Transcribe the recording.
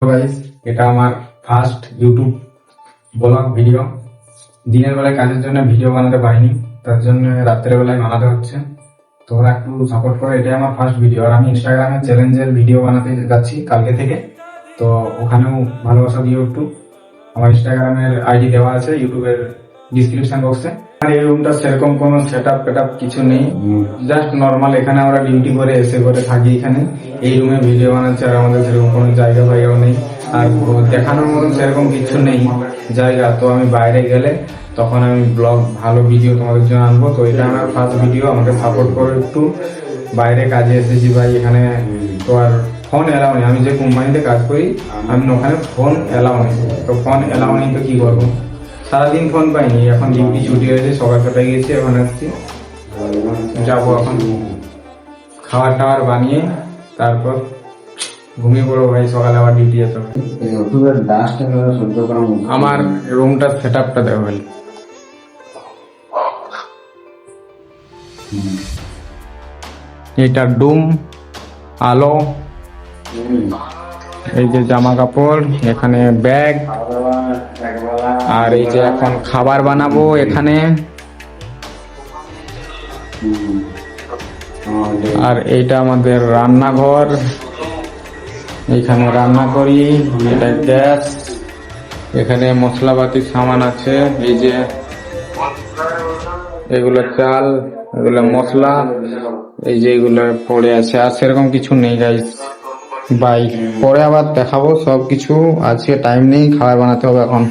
Guys, এটা আমার first YouTube blog video. দিনের বেলায় কাজের জন্য ভিডিও বানাতে পারিনি, তার জন্য রাত্রের বেলায় বানাতে হচ্ছে। তোমরা একটু সাপোর্ট করো। এটা আমার ফার্স্ট ভিডিও, আর আমি ইনস্টাগ্রামে চ্যালেঞ্জের ভিডিও বানাতে যাচ্ছি কালকে থেকে। তো ওখানেও ভালোবাসা দিও একটু। আমার ইনস্টাগ্রামের আইডি দেওয়া আছে ইউটিউবের ডিসক্রিপশন বক্সে। আর এই রুমটা সেরকম কোনো সেটআপ ফেটআপ কিছু নেই, জাস্ট নর্মাল। এখানে আমরা ডিউটি করে এসে করে থাকি এখানে, এই রুমে ভিডিও বানাচ্ছি। আর আমাদের সেরকম কোনো জায়গা ফায়গাও নেই, আর দেখানোর মতন সেরকম কিছু নেই জায়গা। তো আমি বাইরে গেলে তখন আমি ব্লগ ভালো ভিডিও তোমাদের জন্য আনবো। তো এটা আমার ফার্স্ট ভিডিও, আমাকে সাপোর্ট করো একটু। বাইরে কাজে এসেছি ভাই, এখানে তো আর ফোন এলাও নেই। আমি যে কোম্পানিতে কাজ করি, আমি ওখানে ফোন এলাও নেই। তো ফোন এলাও নেই তো কি করবো, সারাদিন ফোন পাইনি। এখন ডিউটি ছুটি হয়েছে, সকাল সকাল গেছি, এখন আসছি। যাবো এখন খাবার টাবার বানিয়ে, তারপর ঘুমিয়ে পড়বো ভাই। সকালে আবার ডিউটি যেতে হবে। আমার রুমটা সেট আপটা দেবো ভাই। এটা ডুম, আলো, এই যে জামা কাপড়, এখানে ব্যাগ, আর এই যে এখন খাবার বানাবো এখানে। আর এইটা আমাদের রান্নাঘর, এখানে রান্না করি। এটা গ্যাস, এখানে মশলাপাতি সামান আছে। এই যে এগুলো চাল, এগুলো মশলা, এই যে এগুলো পড়ে আছে। আর সেরকম কিছু নেই গাইস, বাই। পরে আবার দেখাবো সবকিছু। আজকে টাইম নেই, খাবার বানাতে হবে এখন।